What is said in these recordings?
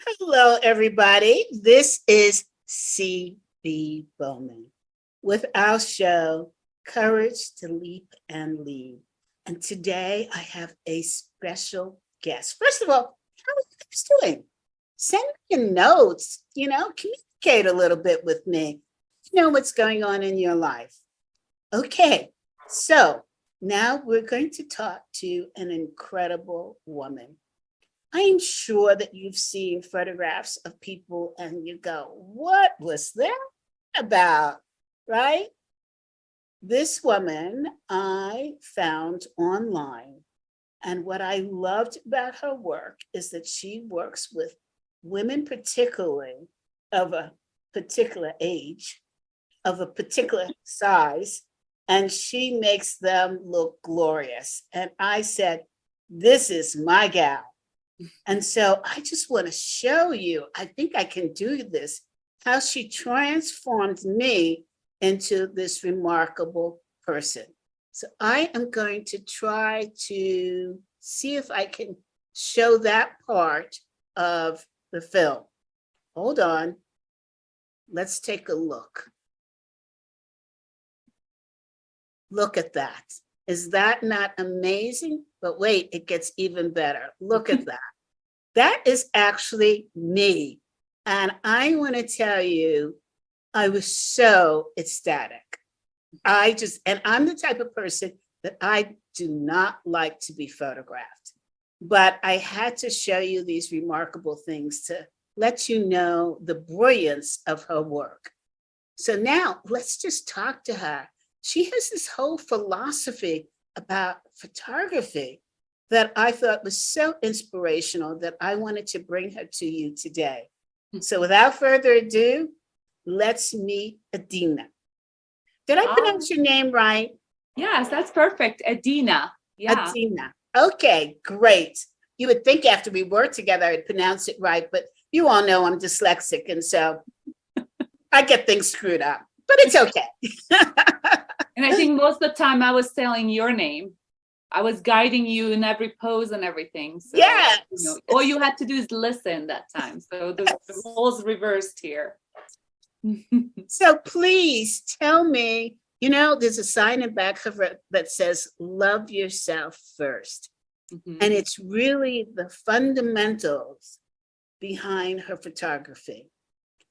Hello, everybody. This is C.B. Bowman with our show, Courage to Leap and Lead. And today I have a special guest. First of all, how are you guys doing? Send me your notes, communicate a little bit with me. Know what's going on in your life. Okay, so now we're going to talk to an incredible woman. I am sure that you've seen photographs of people and you go, what was that about? Right? This woman I found online. And what I loved about her work is that she works with women, particularly of a particular age, of a particular size, and she makes them look glorious. And I said, this is my gal. And so I just want to show you, I think I can do this, how she transformed me into this remarkable person. So I am going to try to see if I can show that part of the film. Hold on. Let's take a look. Look at that. Is that not amazing? But wait, it gets even better. Look at that. That is actually me. And I want to tell you, I was so ecstatic. And I'm the type of person that I do not like to be photographed. But I had to show you these remarkable things to let you know the brilliance of her work. So now let's just talk to her. She has this whole philosophy about photography that I thought was so inspirational that I wanted to bring her to you today. So without further ado, let's meet Edina. Did I pronounce your name right? Yes, that's perfect. Edina. Yeah. Edina. Okay, great. You would think after we worked together, I'd pronounce it right, but you all know I'm dyslexic, and so I get things screwed up, but it's okay. And I think most of the time I was telling your name. I was guiding you in every pose and everything. So, yes. All you had to do is listen that time. So the roles reversed here. So please tell me, there's a sign in back of it that says, love yourself first. Mm-hmm. And it's really the fundamentals behind her photography.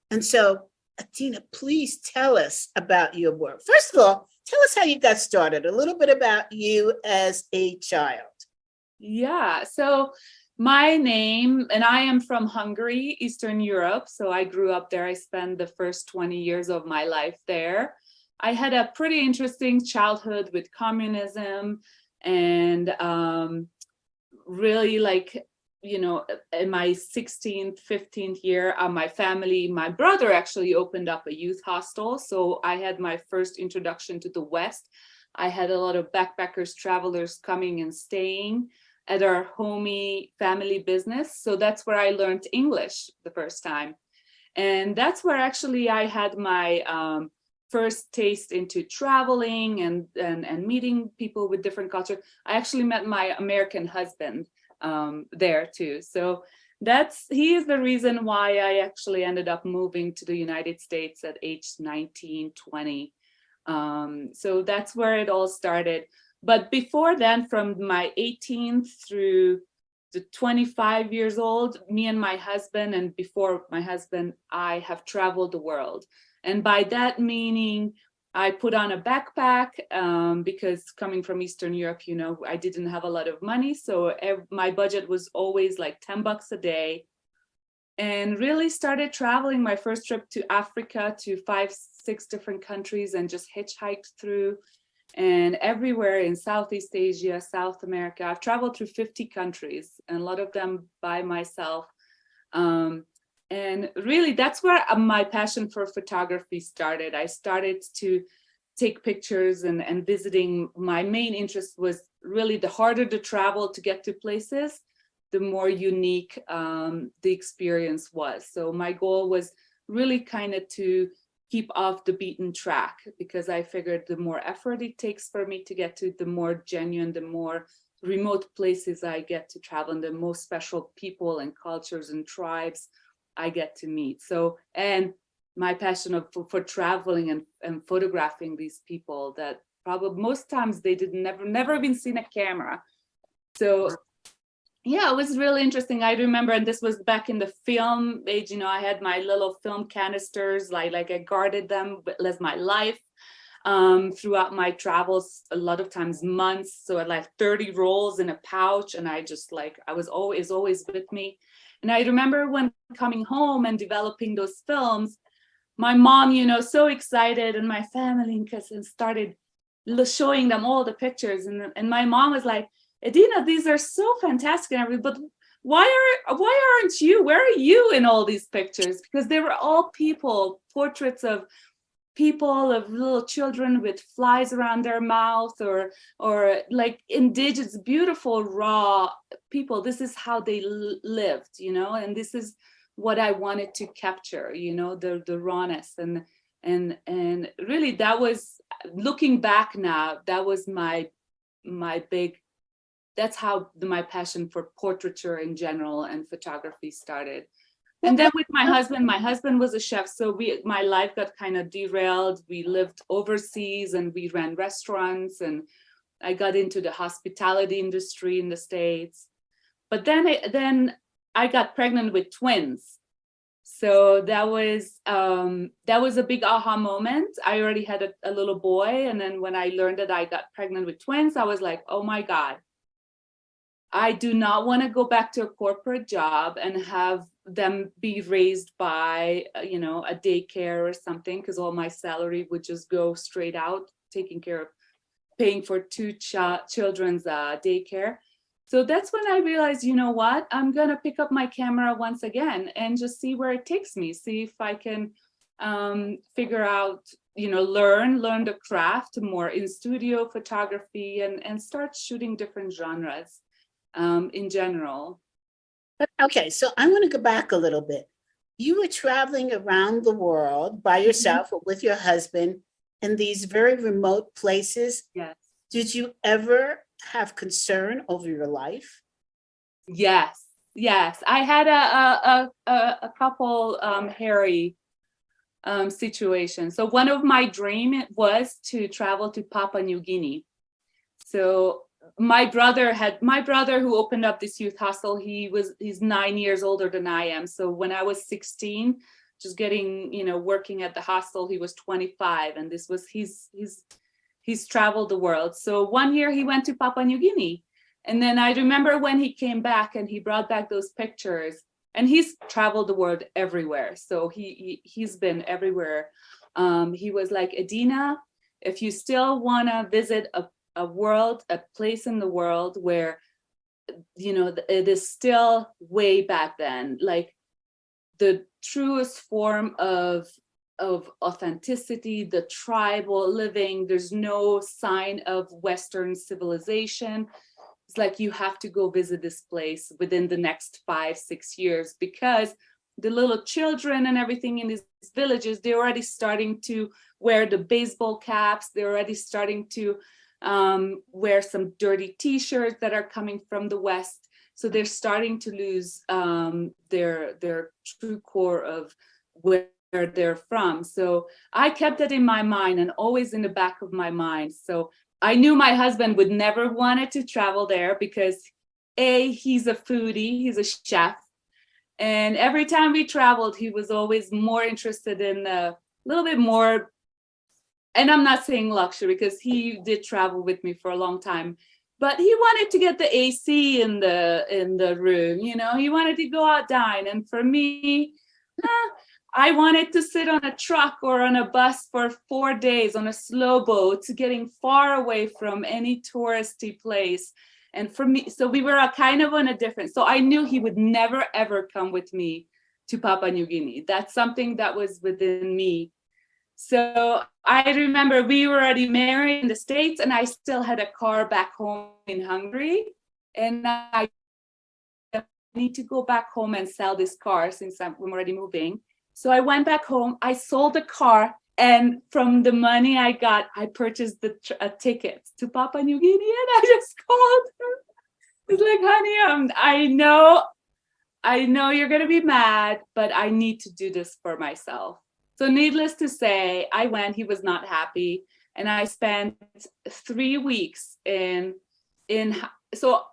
And so, Edina, please tell us about your work. First of all, tell us how you got started, a little bit about you as a child. Yeah, so my name, and I am from Hungary, Eastern Europe. So I grew up there. I spent the first 20 years of my life there. I had a pretty interesting childhood with communism and really in my 16th, 15th year, my brother actually opened up a youth hostel. So I had my first introduction to the West. I had a lot of backpackers, travelers coming and staying at our homey family business. So that's where I learned English the first time. And that's where actually I had my first taste into traveling and meeting people with different cultures. I actually met my American husband there too. So he is the reason why I actually ended up moving to the United States at age 19, 20. So that's where it all started. But before then, from my 18th through the 25 years old, me and my husband, and before my husband, I have traveled the world. And by that meaning, I put on a backpack because coming from Eastern Europe, I didn't have a lot of money. So my budget was always like $10 a day, and really started traveling. My first trip to Africa, to 5-6 different countries, and just hitchhiked through, and everywhere in Southeast Asia, South America. I've traveled through 50 countries, and a lot of them by myself. And really, that's where my passion for photography started. I started to take pictures and visiting. My main interest was really the harder to travel to get to places, the more unique the experience was. So my goal was really kind of to keep off the beaten track, because I figured the more effort it takes for me to get to, the more genuine, the more remote places I get to travel, and the most special people and cultures and tribes I get to meet. So, and my passion for traveling and photographing these people that probably most times they did never even seen a camera. So yeah, it was really interesting. I remember, and this was back in the film age, you know, I had my little film canisters, like I guarded them as my life throughout my travels, a lot of times months. So I had like 30 rolls in a pouch, and I just like, I was always with me. And I remember when coming home and developing those films, my mom, you know, so excited, and my family and started showing them all the pictures. And my mom was like, Edina, these are so fantastic and everything, but why aren't you? Where are you in all these pictures? Because they were all people, portraits of people, of little children with flies around their mouth, or like indigenous, beautiful, raw people. This is how they lived, you know, and this is what I wanted to capture, you know, the rawness. And really, that was, looking back now, that was my big, that's how my passion for portraiture in general and photography started. And then with my husband was a chef, so my life got kind of derailed. We lived overseas and we ran restaurants, and I got into the hospitality industry in the States. But then I got pregnant with twins. So that was a big aha moment. I already had a little boy, and then when I learned that I got pregnant with twins, I was like, oh my God, I do not want to go back to a corporate job and have them be raised by, you know, a daycare or something, because all my salary would just go straight out taking care of paying for two children's daycare. So that's when I realized, you know what, I'm going to pick up my camera once again and just see where it takes me, see if I can figure out, you know, learn the craft more in studio photography, and start shooting different genres in general. But okay, so I want to go back a little bit. You were traveling around the world by yourself or with your husband in these very remote places. Yes. Did you ever have concern over your life? Yes. I had a couple hairy situations. So one of my dreams was to travel to Papua New Guinea. So my brother who opened up this youth hostel, he's 9 years older than I am. So when I was 16, just getting, you know, working at the hostel, he was 25, and this was he's traveled the world. So one year he went to Papua New Guinea, and then I remember when he came back and he brought back those pictures, and he's traveled the world everywhere. So he's been everywhere. He was like, Edina, if you still want to visit a place in the world where, you know, it is still way back then, like the truest form of authenticity, the tribal living, there's no sign of Western civilization. It's like, you have to go visit this place within the next 5-6 years, because the little children and everything in these villages, they're already starting to wear the baseball caps. They're already starting to wear some dirty t-shirts that are coming from the West. So they're starting to lose their true core of where they're from. So I kept that in my mind and always in the back of my mind. So I knew my husband would never wanted to travel there because he's a foodie, he's a chef. And every time we traveled, he was always more interested in a little bit more. And I'm not saying luxury, because he did travel with me for a long time, but he wanted to get the AC in the room, you know, he wanted to go out dine. And for me, I wanted to sit on a truck or on a bus for 4 days on a slow boat, getting far away from any touristy place. And for me, so we were kind of on a different, so I knew he would never, ever come with me to Papua New Guinea. That's something that was within me. So I remember we were already married in the States, and I still had a car back home in Hungary. And I need to go back home and sell this car since I'm already moving. So I went back home, I sold the car, and from the money I got, I purchased a ticket to Papua New Guinea, and I just called her. It's like, honey, I know you're gonna be mad, but I need to do this for myself. So needless to say, I went, he was not happy. And I spent 3 weeks in so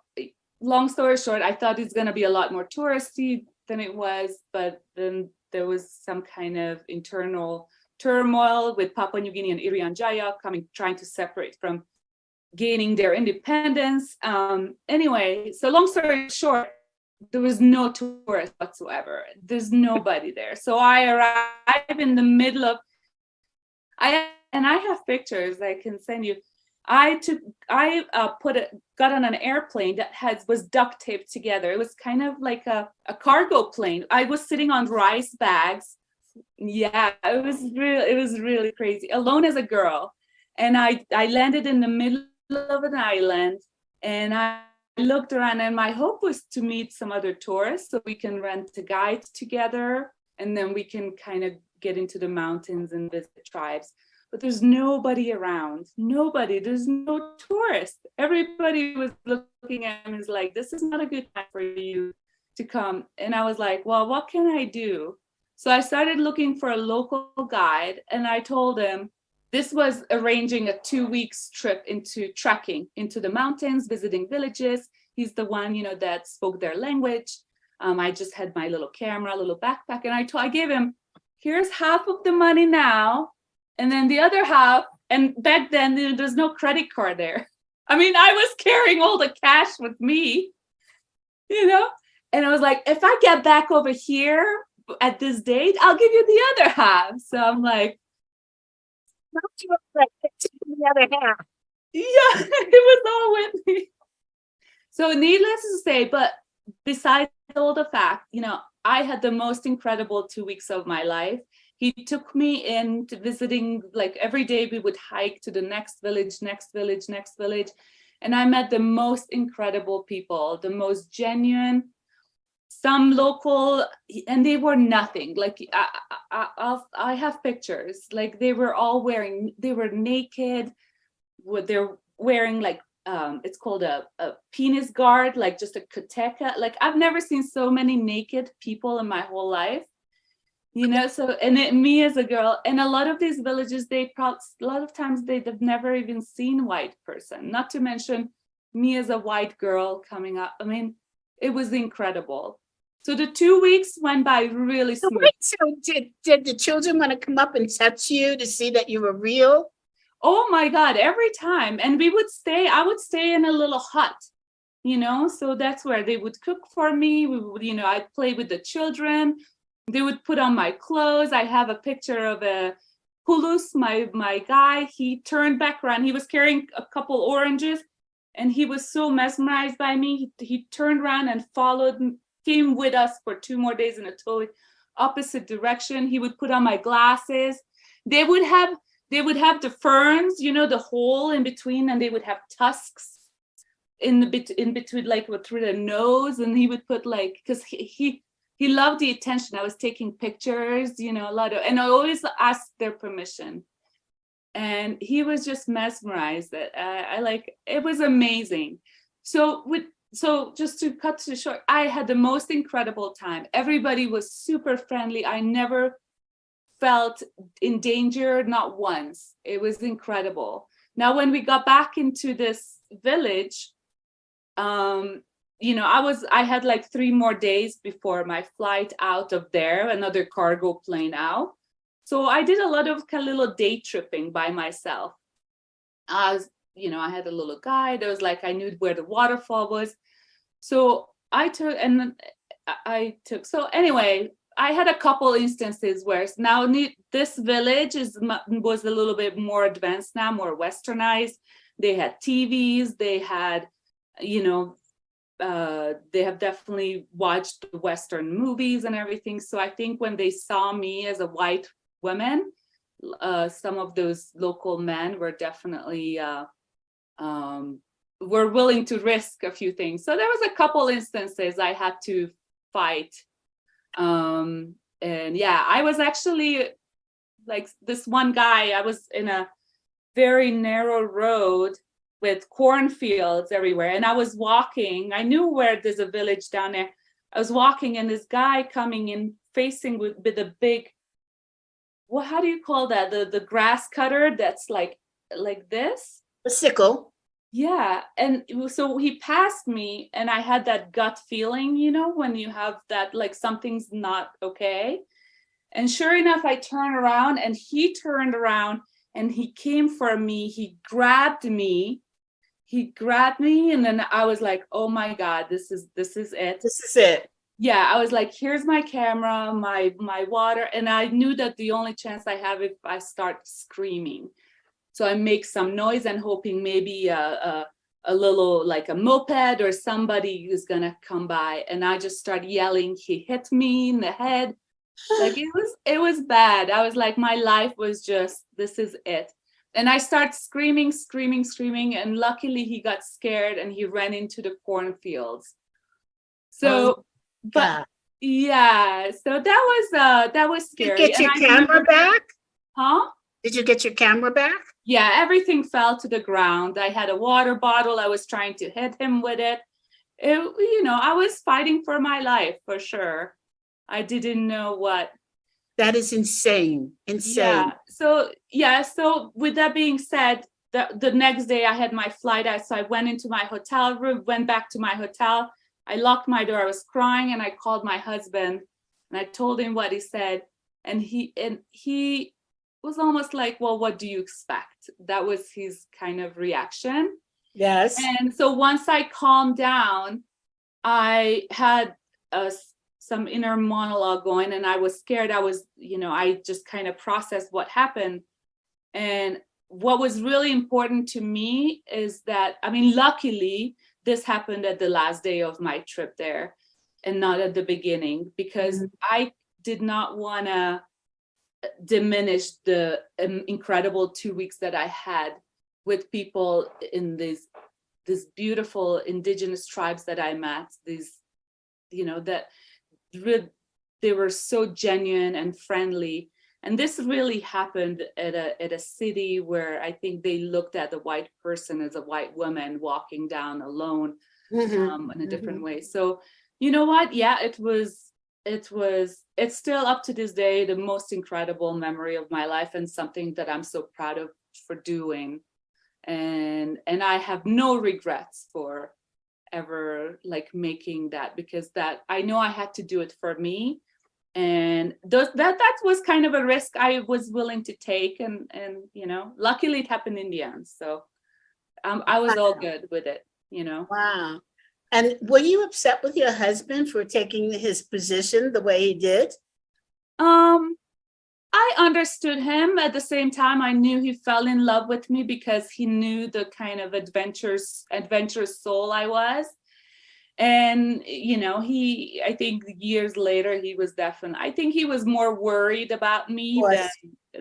long story short, I thought it's gonna be a lot more touristy than it was, but then there was some kind of internal turmoil with Papua New Guinea and Irian Jaya trying to separate from gaining their independence. Anyway, so long story short, there was no tourists whatsoever. There's nobody there. So I arrived in the middle of, I have pictures I can send you. I got on an airplane that was duct taped together. It was kind of like a cargo plane. I was sitting on rice bags. Yeah, it was really crazy. Alone as a girl. And I landed in the middle of an island, and I looked around, and my hope was to meet some other tourists so we can rent a guide together, and then we can kind of get into the mountains and visit tribes. But there's nobody around. Nobody. There's no tourists. Everybody was looking at me and was like, this is not a good time for you to come. And I was like, well, what can I do? So I started looking for a local guide, and I told him this was arranging a 2 weeks trip into trekking into the mountains, visiting villages. He's the one, that spoke their language. I just had my little camera, little backpack, and I gave him, here's half of the money now. And then the other half, and back then there's no credit card there. I mean, I was carrying all the cash with me, and I was like, if I get back over here at this date, I'll give you the other half. So I'm like, the other half. Yeah, it was all with me. So needless to say, but besides all the fact, I had the most incredible 2 weeks of my life. He took me into visiting, like every day we would hike to the next village. And I met the most incredible people, the most genuine, some local, and they were nothing. Like I have pictures, like they were naked. They're wearing like, it's called a penis guard, like just a kuteka. Like I've never seen so many naked people in my whole life. So, me as a girl, and a lot of these villages, a lot of times they've never even seen white person, not to mention me as a white girl coming up. I mean, it was incredible. So the 2 weeks went by really smooth. So did the children want to come up and touch you to see that you were real? Oh my God, every time. And I would stay in a little hut, so that's where they would cook for me. We would, I'd play with the children. They would put on my clothes. I have a picture of a Pulus, my guy. He turned back around. He was carrying a couple oranges, and he was so mesmerized by me. He turned around and came with us for 2 more days in a totally opposite direction. He would put on my glasses. They would have the ferns, the hole in between, and they would have tusks in between, like through the nose. And he would put because he loved the attention. I was taking pictures, a lot of, and I always asked their permission. And he was just mesmerized. It was amazing. So just to cut to short, I had the most incredible time. Everybody was super friendly. I never felt in danger, not once. It was incredible. Now, when we got back into this village, I had like 3 more days before my flight out of there, another cargo plane out. So I did a lot of little day tripping by myself. I had a little guide. I knew where the waterfall was. So so anyway, I had a couple instances where now this village was a little bit more advanced now, more westernized. They had TVs, they had, they have definitely watched Western movies and everything. So I think when they saw me as a white woman, some of those local men were definitely were willing to risk a few things. So there was a couple instances I had to fight. And yeah, I was actually like this one guy, I was in a very narrow road with cornfields everywhere. And I was walking, I knew where there's a village down there. I was walking and this guy coming in facing with a big, well, how do you call that? The grass cutter that's like this? A sickle. Yeah. And so he passed me and I had that gut feeling, you know, when you have that, like something's not okay. And sure enough, I turned around and he turned around and he came for me. He grabbed me. And then I was like, oh my God, this is it. This is it. Yeah, I was like, here's my camera, my water. And I knew that the only chance I have if I start screaming. So I make some noise and hoping maybe a little, like a moped or somebody is gonna come by. And I just start yelling. He hit me in the head. Like it was bad. I was like, my life was just, this is it. And I start screaming. And luckily he got scared and he ran into the cornfields. So, but yeah, so that was scary. Did you get your camera back? Huh? Did you get your camera back? Yeah, everything fell to the ground. I had a water bottle. I was trying to hit him with it. I was fighting for my life for sure. I didn't know what. That is insane. Yeah. So with that being said, the next day I had my flight out. So I went into my hotel room, went back to my hotel. I locked my door. I was crying and I called my husband and I told him what he said. And he was almost like, well, what do you expect? That was his kind of reaction. Yes. And so once I calmed down, I had some inner monologue going and I was scared. I just kind of processed what happened. And what was really important to me is that, luckily this happened at the last day of my trip there and not at the beginning, because I did not want to diminish the incredible 2 weeks that I had with people in these beautiful indigenous tribes that I met. They were so genuine and friendly. And this really happened at a city where I think they looked at the white person as a white woman walking down alone in a different way. So you know what? Yeah, it's still up to this day the most incredible memory of my life and something that I'm so proud of for doing. And I have no regrets for ever making that, because that I know I had to do it for me. And that was kind of a risk I was willing to take, and luckily it happened in the end. So I was all good with it, Wow. And were you upset with your husband for taking his position the way he did? I understood him. At the same time, I knew he fell in love with me because he knew the kind of adventurous soul I was. And, I think years later, I think he was more worried about me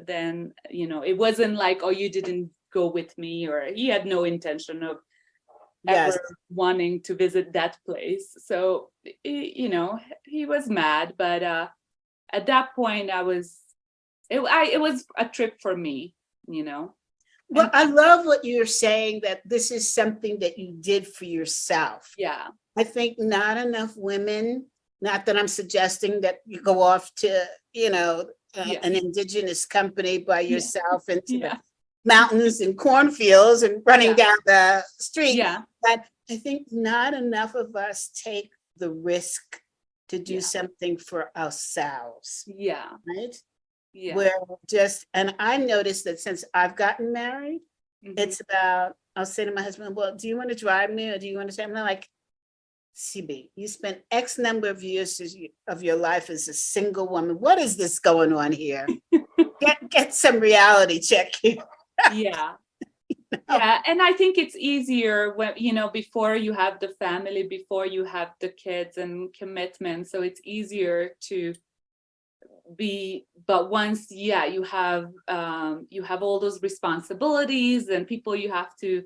than, it wasn't like, oh, you didn't go with me, or he had no intention of ever wanting to visit that place. So, he was mad, but at that point it was a trip for me, Well, I love what you're saying, that this is something that you did for yourself. Yeah. I think not enough women, not that I'm suggesting that you go off to, an indigenous company by yourself into the mountains and cornfields and running down the street. Yeah. But I think not enough of us take the risk to do something for ourselves. Yeah. Right? Yeah. Where and I noticed that since I've gotten married, it's about, I'll say to my husband, well, do you want to drive me, or do you want to say, I'm not like, CB, you spent X number of years of your life as a single woman. What is this going on here? Get some reality check here. Yeah. Yeah. And I think it's easier when, before you have the family, before you have the kids and commitment. So it's easier to but once you have all those responsibilities and people you have to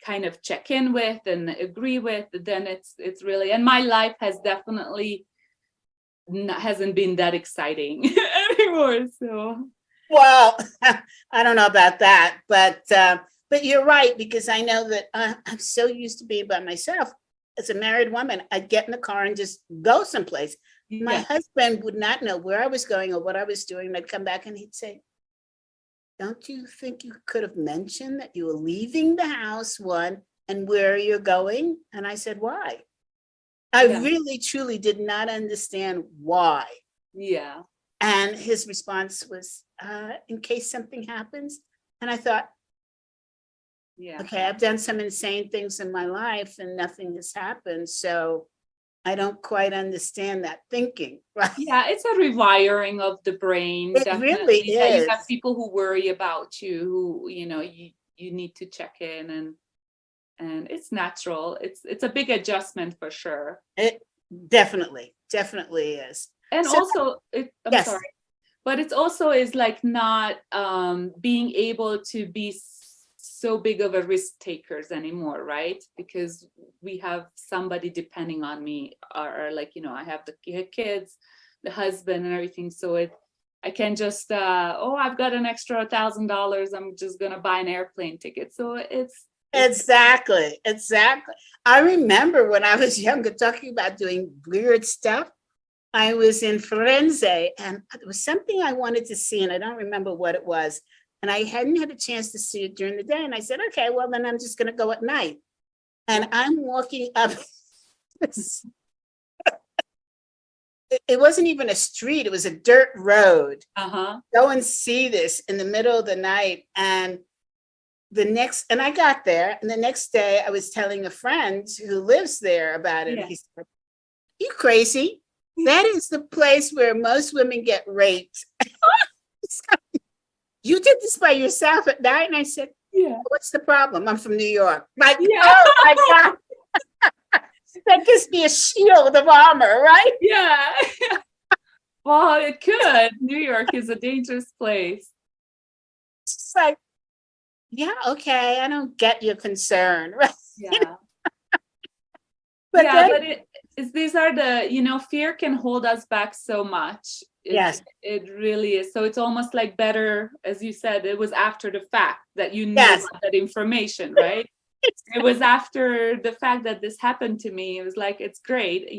kind of check in with and agree with, then it's really, and my life has definitely hasn't been that exciting anymore. So well, I don't know about that, but But you're right, because I know that I'm so used to being by myself. As a married woman, I'd get in the car and just go someplace. My Yeah. husband would not know where I was going or what I was doing. And I'd come back and he'd say, don't you think you could have mentioned that you were leaving the house, one, and where you're going? And I said, why? I Yeah. really, truly did not understand why. Yeah. And his response was, in case something happens. And I thought, Yeah. okay, I've done some insane things in my life and nothing has happened. So I don't quite understand that thinking, right? Yeah, it's a rewiring of the brain, It really definitely. That you have is. people who worry about you, who, you need to check in, and it's natural. It's a big adjustment for sure. It definitely is. And So, also, I'm yes, sorry, but it's also is like not being able to be so big of a risk takers anymore, right? Because we have somebody depending on me, or like, I have the kids, the husband and everything. So I can just, I've got an extra $1,000. I'm just going to buy an airplane ticket. So it's exactly. I remember when I was younger talking about doing weird stuff. I was in Firenze and it was something I wanted to see, and I don't remember what it was. And I hadn't had a chance to see it during the day. And I said, okay, well, then I'm just going to go at night. And I'm walking up. It wasn't even a street. It was a dirt road. Go and see this in the middle of the night. And I got there. And the next day I was telling a friend who lives there about it. Yeah. He said, you crazy? That is the place where most women get raped. You did this by yourself at night? And I said, yeah. What's the problem? I'm from New York. Like, yeah. Oh my God. That gives me a shield of armor, right? Yeah. Well, it could. New York is a dangerous place. It's like, yeah, okay, I don't get your concern, right? Yeah. But these are the, fear can hold us back so much. Yes. It really is. So it's almost like better, as you said, it was after the fact that you knew about that information, right? It was after the fact that this happened to me. It was like, it's great,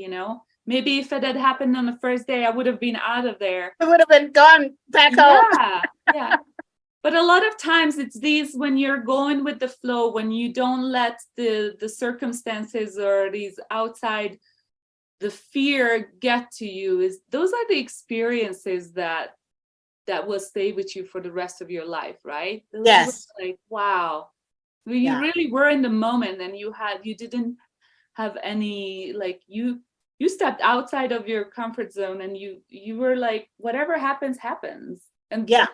Maybe if it had happened on the first day, I would have been out of there. It would have been gone back home. Yeah. But a lot of times it's these, when you're going with the flow, when you don't let the circumstances or these outside, the fear get to you, those are the experiences that will stay with you for the rest of your life, right? Yes. Like, wow. You really were in the moment, and you didn't have any, like, you stepped outside of your comfort zone, and you were like, whatever happens. And yeah.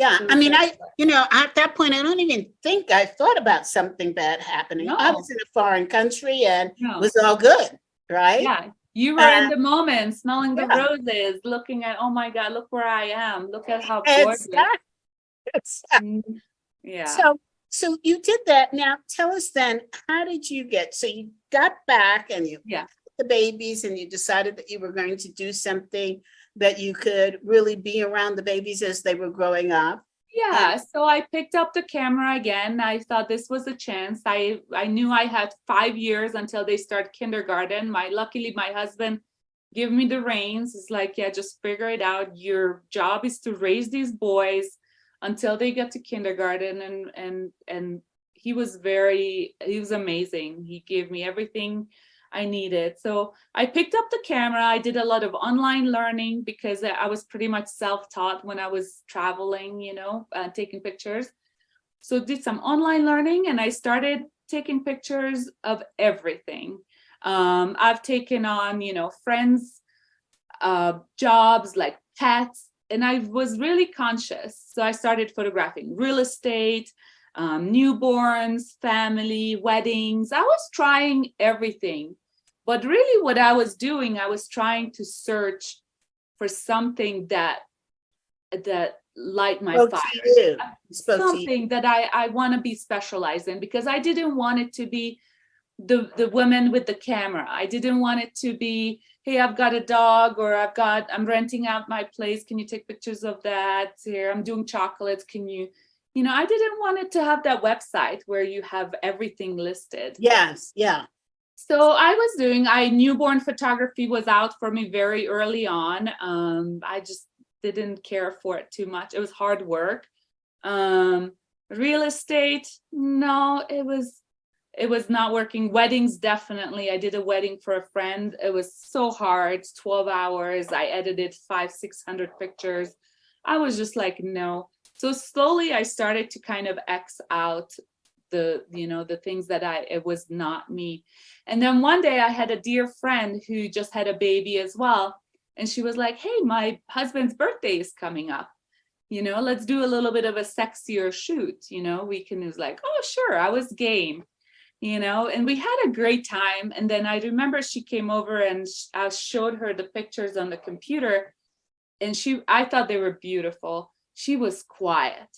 I mean, at that point, I don't even think I thought about something bad happening. No. I was in a foreign country and it was all good, right? Yeah. You were in the moment, smelling the roses, looking at, oh my God, look where I am. Look at how gorgeous. Yeah. So you did that. Now tell us then, how did you so you got back and you had the babies and you decided that you were going to do something that you could really be around the babies as they were growing up? Yeah, so I picked up the camera again. I thought this was a chance. I knew I had 5 years until they start kindergarten. Luckily, my husband gave me the reins. It's like, yeah, just figure it out. Your job is to raise these boys until they get to kindergarten. And he was amazing. He gave me everything I needed. So I picked up the camera. I did a lot of online learning because I was pretty much self-taught when I was traveling, taking pictures. So did some online learning, and I started taking pictures of everything. I've taken on, friends, jobs, like pets, and I was really conscious. So I started photographing real estate, newborns, family, weddings. I was trying everything. But really what I was doing, I was trying to search for something that light my fire. Something that I want to be specialized in, because I didn't want it to be the women with the camera. I didn't want it to be, hey, I've got a dog, or I'm renting out my place. Can you take pictures of that? Here, I'm doing chocolates. Can you I didn't want it to have that website where you have everything listed. Yes, yeah. So I newborn photography was out for me very early on. I just didn't care for it too much. It was hard work. Real estate, no, it was not working. Weddings, definitely. I did a wedding for a friend. It was so hard, 12 hours. I edited 500-600 pictures. I was just like, no. So slowly I started to kind of X out the things that it was not me. And then one day I had a dear friend who just had a baby as well. And she was like, hey, my husband's birthday is coming up. Let's do a little bit of a sexier shoot. It was like, oh, sure. I was game, and we had a great time. And then I remember she came over and I showed her the pictures on the computer, and I thought they were beautiful. She was quiet.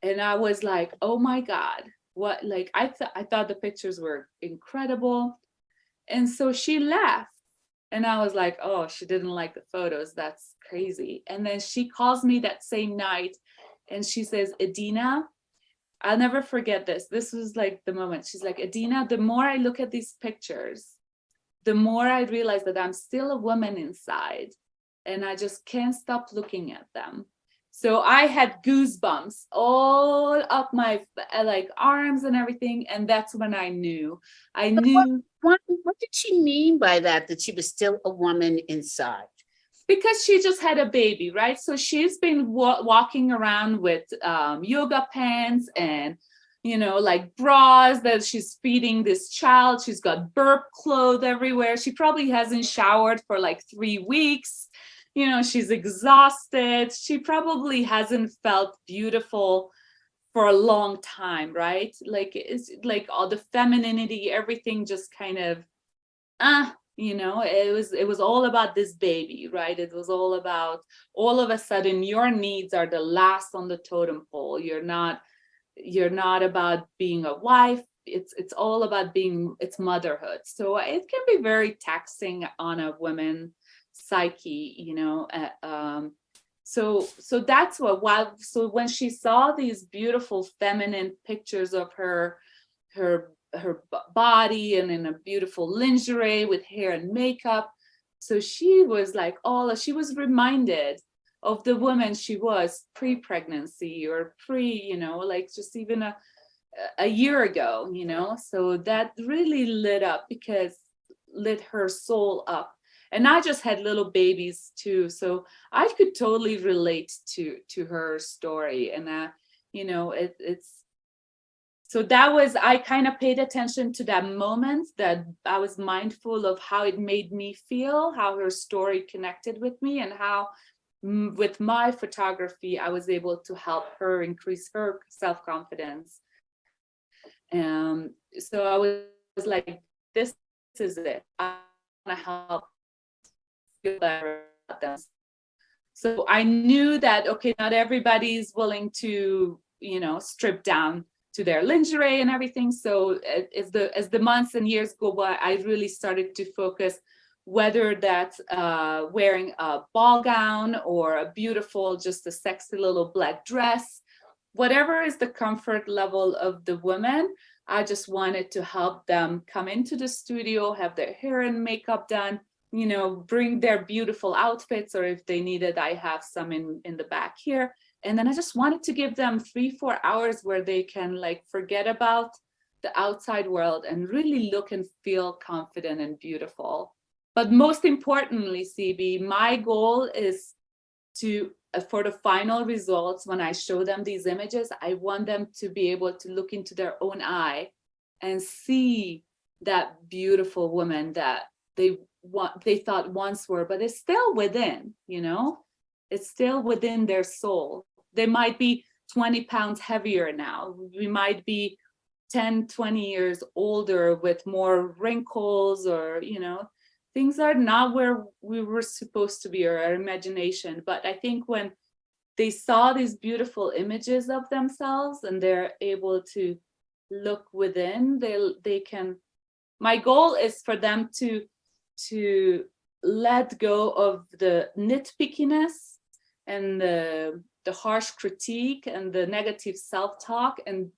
And I was like, oh my God, what? Like, I thought the pictures were incredible. And so she left. And I was like, oh, she didn't like the photos. That's crazy. And then she calls me that same night and she says, Edina, I'll never forget this. This was like the moment. She's like, Edina, the more I look at these pictures, the more I realize that I'm still a woman inside and I just can't stop looking at them. So I had goosebumps all up my like arms and everything. And that's when I knew. What did she mean by that she was still a woman inside? Because she just had a baby, right? So she's been walking around with yoga pants and, like bras that she's feeding this child. She's got burp clothes everywhere. She probably hasn't showered for like 3 weeks. She's exhausted. She probably hasn't felt beautiful for a long time, right? Like it's like all the femininity, everything just kind of, it was all about this baby, right? It was all about all of a sudden your needs are the last on the totem pole. You're not about being a wife. It's all about it's motherhood. So it can be very taxing on a woman psyche, so that's so when she saw these beautiful feminine pictures of her body and in a beautiful lingerie with hair and makeup, so she was like, she was reminded of the woman she was pre-pregnancy or like just even a year ago, so that really lit her soul up. And I just had little babies too, so I could totally relate to her story. And it's so that was, I kind of paid attention to that moment, that I was mindful of how it made me feel, how her story connected with me, and how with my photography I was able to help her increase her self-confidence. So I was like, this is it. I want to help feel better about them. So I knew that, okay, not everybody's willing to, strip down to their lingerie and everything. So as the months and years go by, I really started to focus whether that's wearing a ball gown or a beautiful, just a sexy little black dress, whatever is the comfort level of the woman. I just wanted to help them come into the studio, have their hair and makeup done, bring their beautiful outfits, or if they needed, I have some in the back here. And then I just wanted to give them 3-4 hours where they can like forget about the outside world and really look and feel confident and beautiful. But most importantly, CB, my goal is to, for the final results, when I show them these images, I want them to be able to look into their own eye and see that beautiful woman that they thought once were, but it's still within, it's still within their soul. They might be 20 pounds heavier now. We might be 10, 20 years older with more wrinkles, or, things are not where we were supposed to be, or our imagination. But I think when they saw these beautiful images of themselves and they're able to look within, they can, my goal is for them to let go of the nitpickiness and the the harsh critique and the negative self-talk, and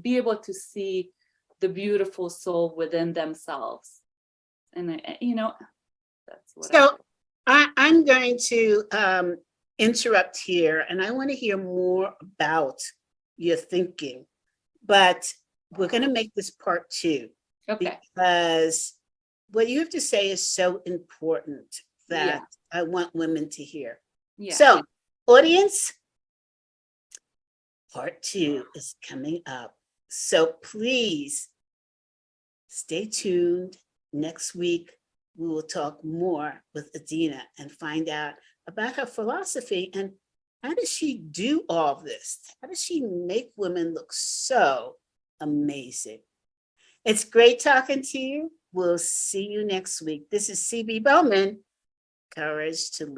be able to see the beautiful soul within themselves. And that's what. So I'm going to interrupt here, and I want to hear more about your thinking, but we're going to make this part 2. Okay. Because what you have to say is so important that Yeah. I want women to hear. Yeah. So, audience, part 2 is coming up. So please stay tuned. Next week, we will talk more with Edina and find out about her philosophy and how does she do all this? How does she make women look so amazing? It's great talking to you. We'll see you next week. This is CB Bowman, Courage to Lead.